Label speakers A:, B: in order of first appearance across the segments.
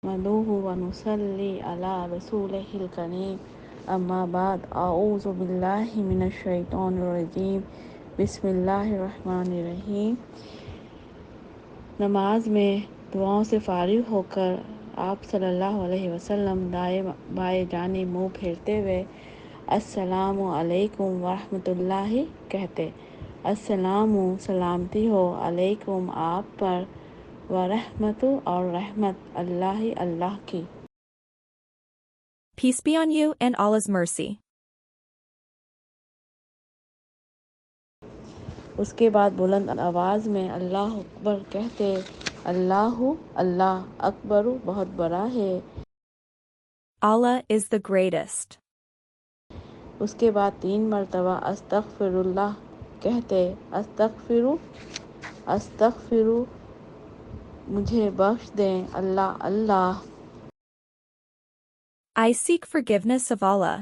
A: نحمده ونصلي على رسوله الكريم اما بعد اعوذ باللہ من الشیطان الرجیم بسم اللہ الرحمن الرحیم۔ نماز میں دعاؤں سے فارغ ہو کر آپ صلی اللہ علیہ وسلم دائیں بائیں جانب منہ پھیرتے ہوئے السلام علیکم ورحمۃ اللہ کہتے۔ السلام سلامتی ہو علیکم آپ پر، ورحمت اور رحمت اللہ اللہ کی۔
B: Peace be on you and Allah's mercy.
A: اس کے بعد بلند آواز میں اللہ اکبر کہتے، اللہ اللہ اکبر بہت بڑا ہے۔
B: Allah is the greatest.
A: اس کے بعد 3 مرتبہ استغفر اللہ کہتے، استغفر مجھے بخش دیں اللہ اللہ۔
B: I seek forgiveness of Allah.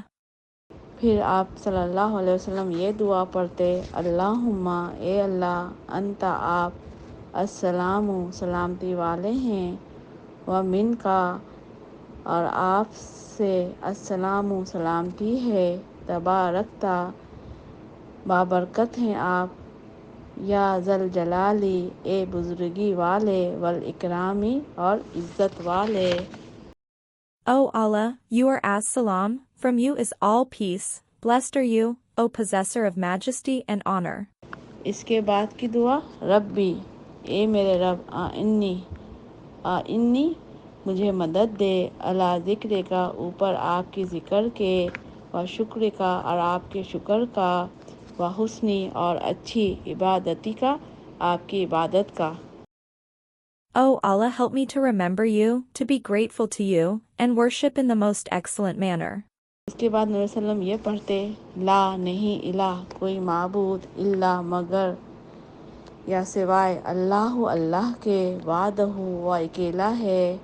A: پھر آپ صلی اللہ علیہ وسلم یہ دعا پڑھتے، اللہم اے اللہ، انت آپ، السلام سلامتی والے ہیں، ومن کا اور آپ سے، السلام سلامتی ہے، تبارکتا بابرکت ہیں آپ، یا ذل جلالی اے بزرگی والے، والاکرامی اور عزت والے۔
B: O Allah, you are as salam, from you is all peace, blessed are you, O possessor of majesty and honor.
A: اس کے بعد کی دعا، ربی اے میرے رب، انی مجھے مدد دے، علی ذکر کا اوپر آپ کی ذکر کے، و شکر کا اور آپ کے شکر کا، و حسنی اور اچھی عبادتی کا آپ کی عبادت کا۔
B: O Allah, help me to remember you, to be grateful to you, and worship in the most excellent manner.
A: اس کے بعد نبی صلی اللہ علیہ وسلم یہ پڑھتے، لا نہیں الہ کوئی معبود الا مگر یا سوائے، اللہ اللہ کے، وحدہ وہ اکیلا ہے،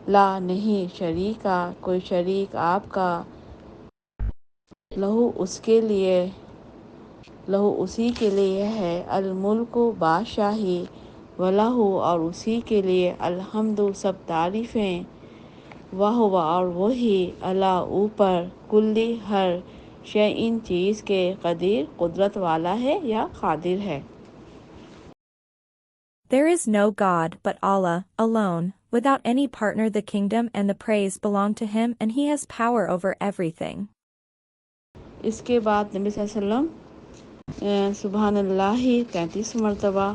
A: لا نہیں شریکا کوئی شریک آپ کا، لہو اس کے لیے، لہو اسی کے لیے ہے، الملک بادشاہی، وَلَهُ اور اسی کے لیے، الحمد سب تعریفیں، وَهُوَ اور وہی، علی اوپر، کلی ہر، شیءٍ چیز کے، قدیر قدرت والا ہے یا قادر ہے۔
B: There is no God but Allah, alone, without any partner. The kingdom and the praise belong to him, and he has power over everything.
A: اس کے بعد نبی صلی اللہ علیہ وسلم سبحان اللہ 33 مرتبہ،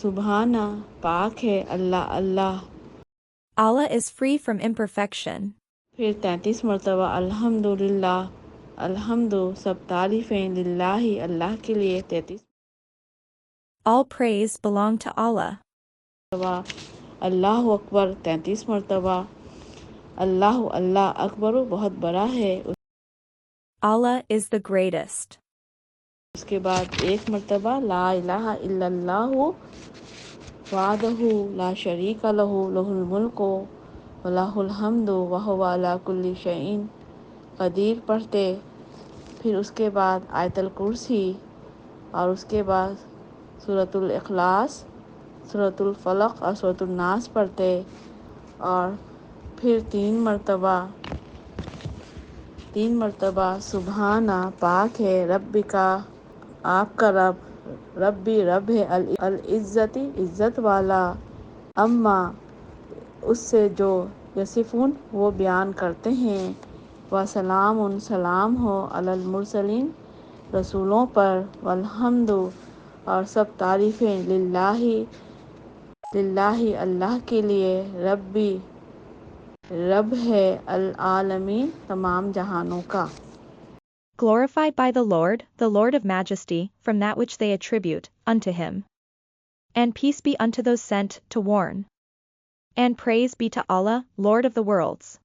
A: سبحان پاک ہے اللہ اللہ،
B: Allah is free from imperfection.
A: پھر 33 مرتبہ الحمدللہ، الحمد سب تعریفیں، للہ اللہ کے لیے، 33
B: All praise belong to Allah.
A: مرتبہ اللہ اکبر، 33 مرتبہ اللہ اللہ اکبر بہت بڑا ہے۔
B: Allah is the greatest.
A: اس کے بعد 1 مرتبہ لا الہ الا اللہ وحدہ لا شریک لہ، لہ الملک ولہ الحمد وہو علی کل شیء قدیر پڑھتے۔ پھر اس کے بعد آیت الکرسی، اور اس کے بعد سورۃ الاخلاص، سورۃ الفلق اور سورۃ الناس پڑھتے، اور پھر 3 مرتبہ سبحانہ پاک ہے، رب کا آپ کا رب، ربی رب ہے، العزتی عزت والا، اما اس سے جو، یصفون وہ بیان کرتے ہیں، وسلام سلام ہو، علی المرسلین رسولوں پر، والحمد اور سب تعریفیں، للہ اللہ کے لیے، ربی رب ہے، العالمین تمام جہانوں کا۔
B: Glorified by the Lord of majesty, from that which they attribute unto him. And peace be unto those sent to warn. And praise be to Allah, Lord of the worlds.